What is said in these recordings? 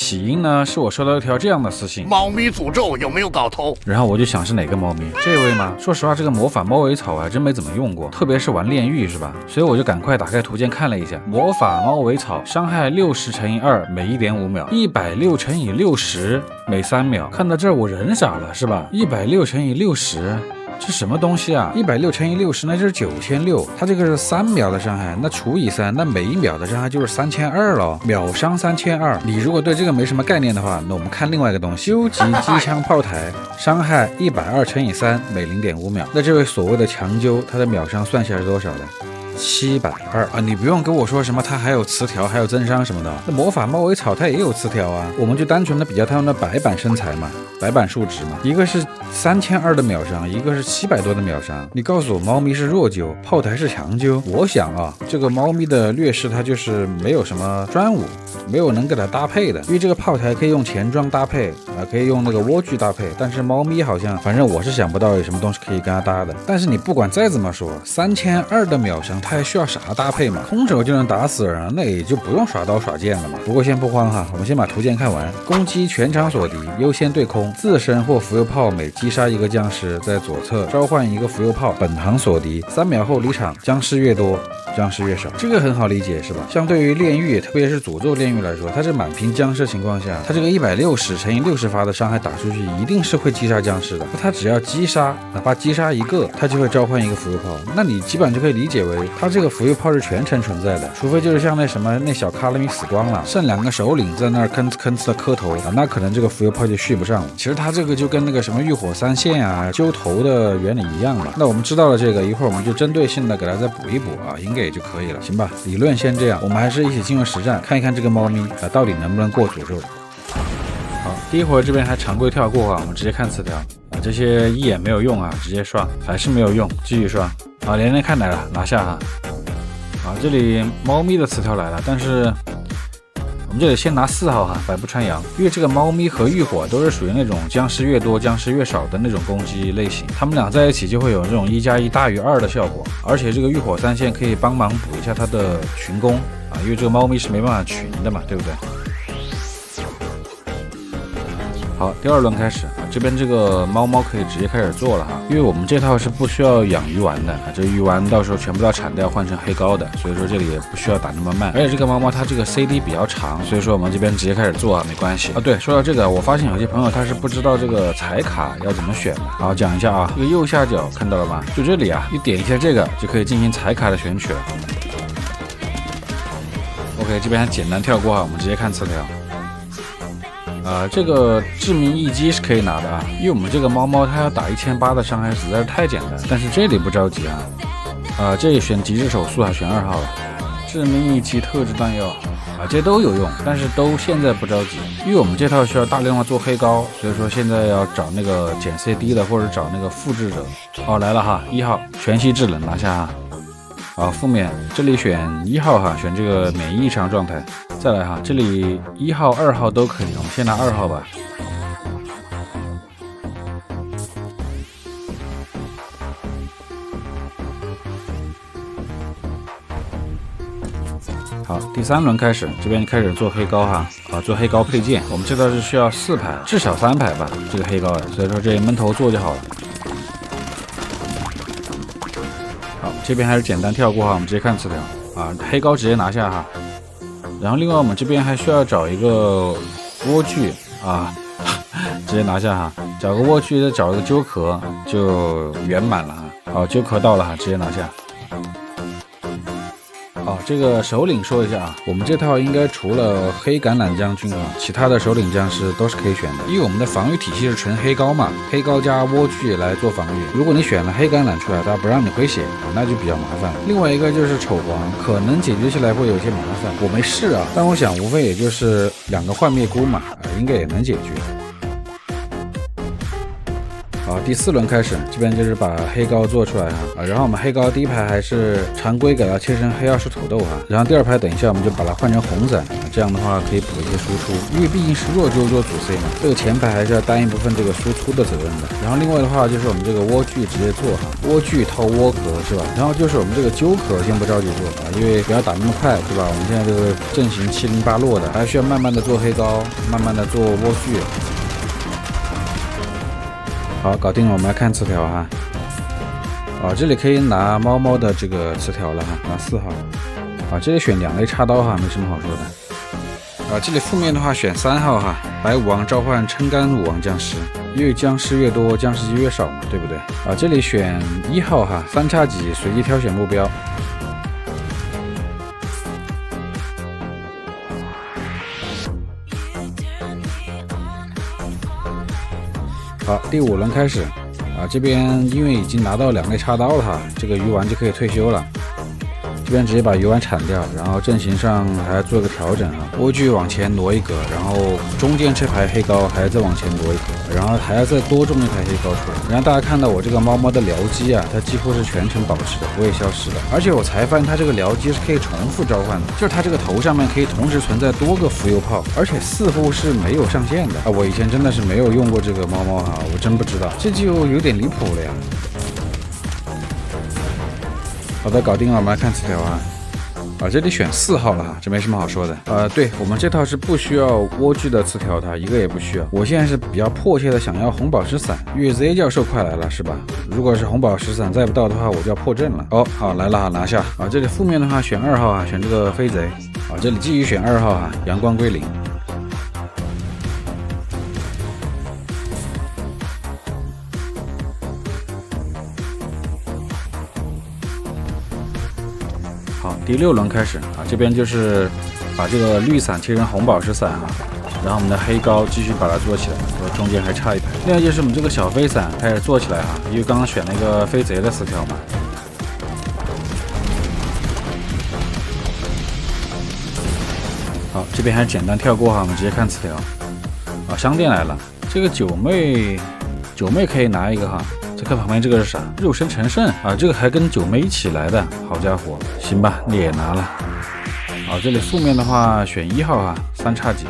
起因呢是我收到一条这样的私信，猫咪诅咒有没有搞头？然后我就想是哪个猫咪，这位吗？说实话，这个魔法猫尾草还真没怎么用过，特别是玩炼狱是吧？所以我就赶快打开图鉴看了一下，魔法猫尾草伤害60×2每1.5秒，160×60每3秒。看到这儿我人傻了是吧？160×60。这什么东西啊？160×60，那就是9600。它这个是3秒的伤害，那除以3，那每1秒的伤害就是3200了，秒伤3200。你如果对这个没什么概念的话，那我们看另外一个东西，究极机枪炮台，伤害120×3每0.5秒。那这位所谓的强究，它的秒伤算下来是多少的？720啊！你不用跟我说什么它还有词条，还有增伤什么的。那魔法猫尾草它也有词条啊，我们就单纯的比较它们的白板身材嘛，白板数值嘛，一个是3200的秒伤，一个是700多的秒伤。你告诉我猫咪是弱揪，炮台是强揪，我想啊，这个猫咪的劣势它就是没有什么专武，没有能给它搭配的。因为这个炮台可以用钱装搭配啊，可以用那个莴苣搭配，但是猫咪好像，反正我是想不到有什么东西可以跟它搭的。但是你不管再怎么说，3200的秒伤它还需要啥搭配嘛？空手就能打死人，那也就不用耍刀耍剑了嘛。不过先不慌哈，我们先把图鉴看完。攻击全场所敌，优先对空，自身或浮游炮每击杀一个僵尸，在左侧召唤一个浮游炮，本行所敌，3秒后离场，僵尸越多僵尸越少，这个很好理解是吧？相对于炼狱，特别是诅咒炼狱来说，它是满屏僵尸情况下，它这个160×60发的伤害打出去，一定是会击杀僵尸的。它只要击杀，哪怕击杀一个，它就会召唤一个浮游炮。那你基本上就可以理解为，它这个浮游炮是全程存在的，除非就是像那什么那小卡拉米死光了，剩2个首领在那儿吭哧的磕头啊，那可能这个浮游炮就续不上了。其实它这个就跟那个什么浴火3线啊、揪头的原理一样嘛。那我们知道了这个，一会儿我们就针对性的给它再补一补啊，应该也就可以了，行吧？理论先这样，我们还是一起进入实战，看一看这个猫咪啊到底能不能过诅咒。好，第一回这边还常规跳过啊，我们直接看词条啊，这些一眼没有用啊，直接刷，还是没有用，继续刷。好，连连看来了，拿下哈。好，这里猫咪的词条来了，但是我们这里先拿4号哈，百步穿杨，因为这个猫咪和浴火都是属于那种僵尸越多僵尸越少的那种攻击类型，它们俩在一起就会有这种1+1大于2的效果，而且这个浴火3线可以帮忙补一下它的群攻啊，因为这个猫咪是没办法群的嘛，对不对？好，第2轮开始啊，这边这个猫可以直接开始做了哈，因为我们这套是不需要养鱼丸的啊，这鱼丸到时候全部都要铲掉换成黑膏的，所以说这里也不需要打那么慢，而且这个猫它这个 CD 比较长，所以说我们这边直接开始做啊，没关系啊。对，说到这个，我发现有些朋友他是不知道这个彩卡要怎么选的，好，讲一下啊，这个右下角看到了吗？就这里啊，你点一下这个就可以进行彩卡的选取了。OK， 这边还简单跳过啊，我们直接看词条。这个致命一击是可以拿的啊，因为我们这个猫它要打1800的伤害实在是太简单，但是这里不着急啊，这里选极致手速还选2号了，致命一击特制弹药啊，这都有用，但是都现在不着急，因为我们这套需要大量的做黑膏，所以说现在要找那个减 CD 的或者找那个复制者。好，来了哈，1号全息制冷拿下哈。好，负面这里选1号哈，选这个免疫异常状态。再来哈，这里1号、2号都可以，我们先拿2号吧。好，第3轮开始，这边开始做黑膏哈，做黑膏配件。我们这套是需要4排，至少3排吧，这个黑膏的，所以说这闷头做就好了。好，这边还是简单跳过哈，我们直接看词条啊，黑膏直接拿下哈。然后另外我们这边还需要找一个莴苣啊，直接拿下哈，找个莴苣再找一个鸠壳就圆满了哈。好，鸠壳到了哈，直接拿下。好，这个首领说一下啊，我们这套应该除了黑橄榄将军啊，其他的首领将士都是可以选的，因为我们的防御体系是纯黑膏嘛，黑膏加莴苣来做防御。如果你选了黑橄榄出来，它不让你回血啊，那就比较麻烦了。另外一个就是丑黄，可能解决起来会有些麻烦，我没试啊，但我想无非也就是2个幻灭菇嘛，应该也能解决。好，好，第4轮开始，这边就是把黑膏做出来然后我们黑膏第一排还是常规给它切成黑曜石土豆然后第2排等一下我们就把它换成红伞这样的话可以补一些输出，因为毕竟是弱州做主 C 嘛，这个前排还是要担一部分这个输出的责任的。然后另外的话就是我们这个莴苣直接做莴苣掏莴壳是吧？然后就是我们这个鸠壳先不着急做因为不要打那么快对吧？我们现在这个阵型708落的，还需要慢慢的做黑膏，慢慢的做莴苣。好，搞定了，我们来看词条这里可以拿猫猫的这个词条了拿4号这里选2类插刀没什么好说的这里负面的话选3号白武王召唤撑杆武王僵尸，因为僵尸越多僵尸级越少嘛，对不对这里选1号3叉戟随机挑选目标。好，第5轮开始这边因为已经拿到2类插刀了这个鱼丸就可以退休了。这边直接把鱼丸铲掉，然后阵型上还要做个调整莴苣往前挪1格，然后中间这排黑膏还要再往前挪1格，然后还要再多种1排黑膏出来。然后大家看到我这个猫猫的僚机它几乎是全程保持的，不会消失的。而且我才发现它这个僚机是可以重复召唤的，就是它这个头上面可以同时存在多个浮游炮，而且似乎是没有上限的我以前真的是没有用过这个猫猫我真不知道，这就有点离谱了呀。好的，搞定了，我们来看词条这里选4号了这没什么好说的对，我们这套是不需要莴苣的词条一个也不需要。我现在是比较迫切的想要红宝石伞，因为 Z 教授快来了是吧？如果是红宝石伞再不到的话，我就要破阵了。好来了拿下这里负面的话选2号选这个飞贼这里继续选2号阳光归零。好，第6轮开始这边就是把这个绿伞切成红宝石伞然后我们的黑膏继续把它做起来，中间还差1排。另外就是我们这个小飞伞开始做起来因为刚刚选了一个飞贼的词条嘛。好，这边还是简单跳过我们直接看词条商店来了，这个九妹可以拿一个再看旁边这个是啥？肉身成圣这个还跟九妹一起来的，好家伙，行吧，你也拿了。这里负面的话选1号3叉戟。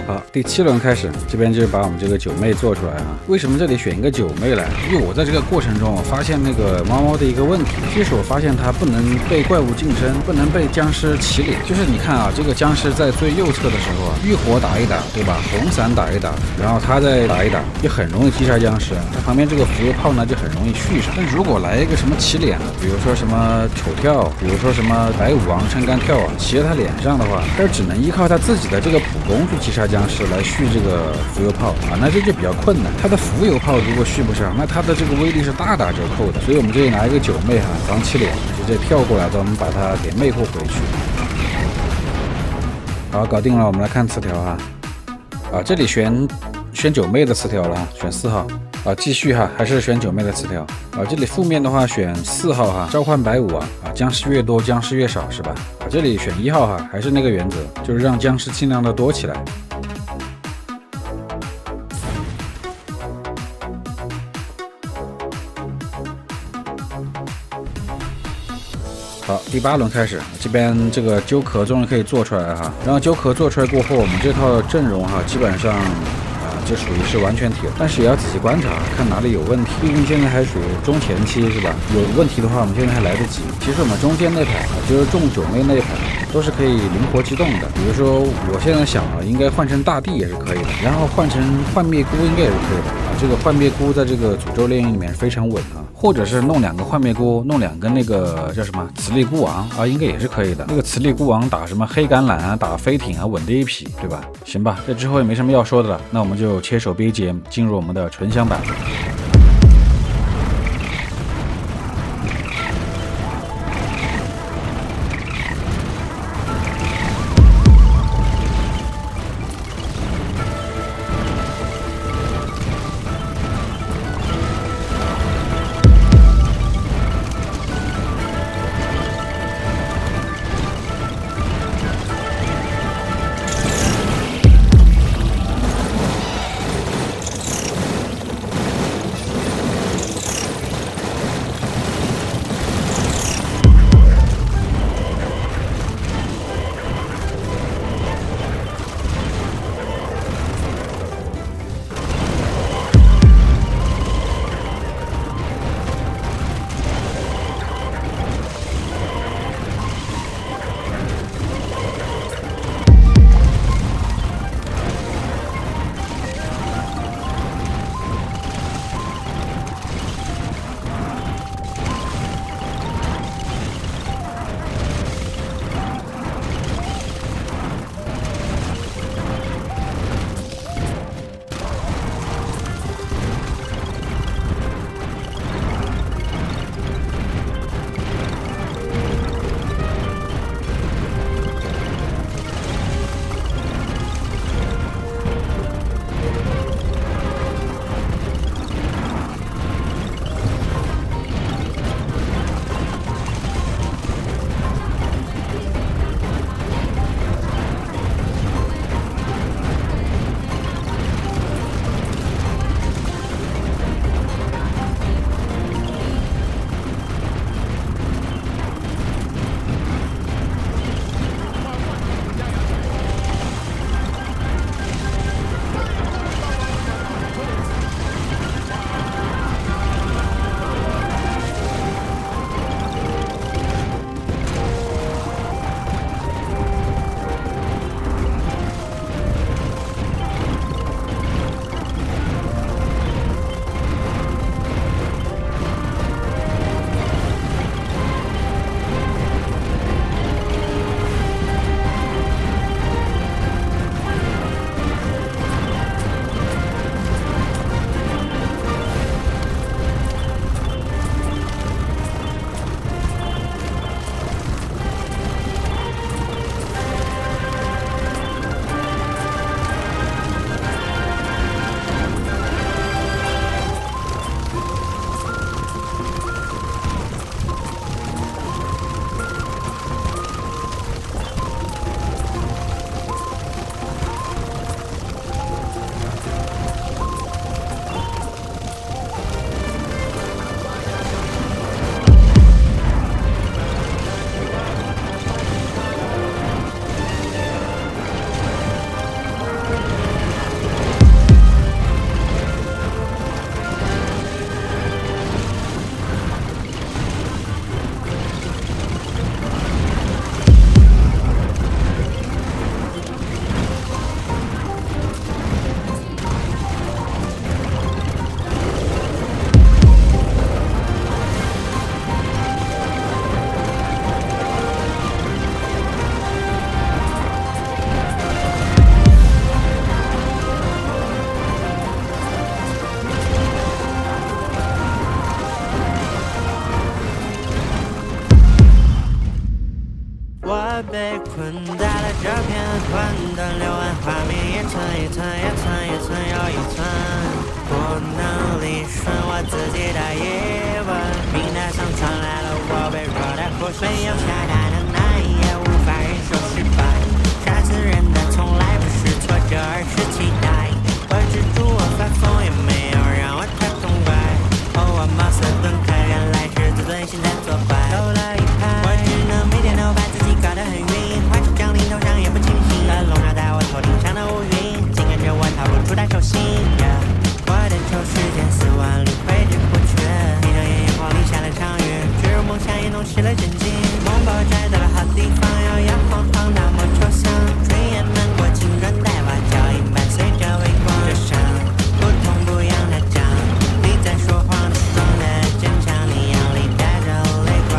好，第7轮开始，这边就是把我们这个九妹做出来为什么这里选一个九妹来？因为我在这个过程中我发现那个猫猫的一个问题，就是我发现它不能被怪物近身，不能被僵尸骑脸。就是你看这个僵尸在最右侧的时候浴火打一打，对吧？红伞打一打，然后它再打一打，就很容易击杀僵尸。它旁边这个浮游炮呢就很容易续上。但如果来一个什么骑脸比如说什么丑跳，比如说什么白武王撑杆跳骑在他脸上的话，它只能依靠他自己的这个普攻去击杀僵尸来续这个浮游炮那这就比较困难。它的浮游炮如果续不上，那它的这个威力是大打折扣的。所以我们这里拿一个九妹防起脸，直接跳过来的，我们把它给魅惑回去。好，搞定了，我们来看词条这里选九妹的词条了选4号继续还是选九妹的词条这里负面的话选4号召唤白武僵尸越多僵尸越少是吧？这里选1号还是那个原则，就是让僵尸尽量的多起来。好，第8轮开始，这边这个鸠壳终于可以做出来了然后鸠壳做出来过后，我们这套阵容基本上就属于是完全体了，但是也要仔细观察，看哪里有问题。毕竟现在还属于中前期是吧？有问题的话，我们现在还来得及。其实我们中间那排就是中九妹那排都是可以灵活机动的。比如说，我现在想应该换成大地也是可以的，然后换成幻灭菇应该也是可以的这个幻灭菇在这个诅咒炼狱里面非常稳或者是弄2个幻灭菇，弄2个那个叫什么磁力菇王应该也是可以的。那个磁力菇王打什么黑橄榄打飞艇稳的一匹，对吧？行吧，这之后也没什么要说的了，那我们就切手 BGM 进入我们的纯享版。我被困在了这片混沌流暗，画面一层一层一层一层又一层，不能理顺我自己的疑问。平台上传来了我被弱的呼吸，没有下达的那一夜无法忍受失败，杀死人的从来不是挫折而是期待，我止住我发疯也没有让我太痛快，我茅塞顿开，原来是自尊心在作怪，走了一拍，我只能每天都把自己搞得很晕，坏事降临头上也不清醒，笼罩在我头顶上的乌云，紧跟着我逃不出他手心，我的仇时间4万里挥之不去，闭着眼眼光里下了场雨，坠入梦乡也弄湿了枕巾，梦爆摘到了好地方，摇摇晃晃那么抽象，炊烟漫过青砖带瓦，脚印伴随着微光，这伤不痛不痒的痒，你在说谎的装的坚强，你眼里带着泪光，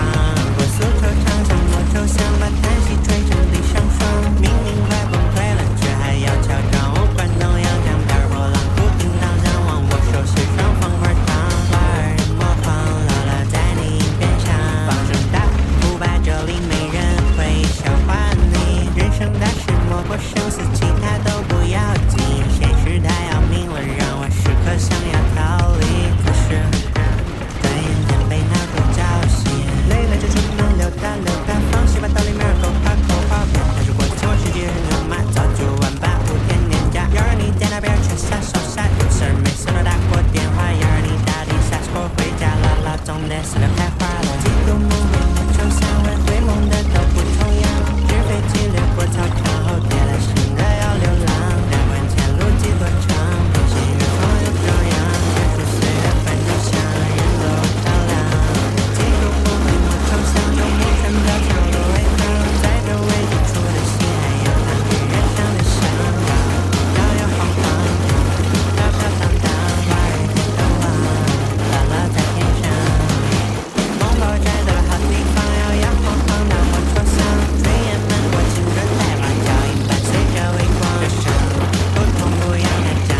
我诉惆怅像莫抽象，把叹息吹成地上霜，明明快崩溃了，却还要乔装，无关东洋将漂波浪，不停当张望我手心上放块糖，花儿模仿姥姥在你边上，放声大哭吧，这里没人会笑话你，人生大事莫过生死，其他都不要紧，现实太要命了，让我时刻想要逃离，可是转眼间被闹钟叫醒，累了就出门溜达溜达，放弃吧道理面口花口花片，但是过去我世界是牛马，早就晚把5天年假，要让你在那边却撒手撒，有事儿没事都打过电话，要让你到底啥时候回家了，老总得死了开花了，几度梦回梦抽象，为回梦的都不重要，纸飞机掠过操场后跌了心的要流浪，难关前路几多长，平行宇宙又这样，结束岁月反正像人都漂亮，几度梦回梦抽象，有梦想飘飘的微光，在这未知处的心还有那女人上的香港，摇摇晃晃，飘飘荡荡，花儿天都望，姥姥在天上，梦爆摘的好地方，摇摇晃晃那么抽象，炊烟漫过青砖带瓦，脚印伴随着微光，这伤不痛不痒的痒，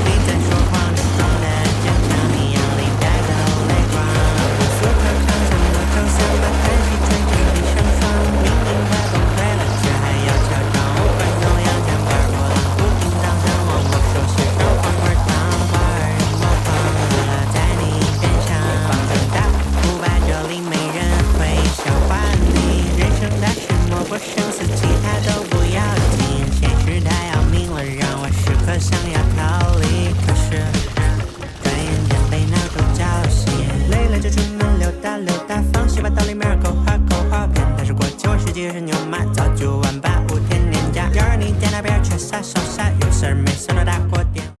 你在说谎的装的坚强，你眼里带着泪光，我诉惆怅像莫抽象，把叹息吹成地上霜，明明快崩溃了，却还要乔装，无关东洋将漂波浪，不停当张望我手心上放块糖，花儿模仿姥姥在你边上，放声大哭吧，这里没人会笑话你，人生大事莫过生死，其他都不要紧，现实太要命了，让我时刻想要逃离，可是转眼间被闹钟叫醒，累了就出门溜达溜达，放弃吧道理面口花片，但是过去我世界是牛马，早就晚把5天年假，要让你在那边却撒手撒，有事儿没事都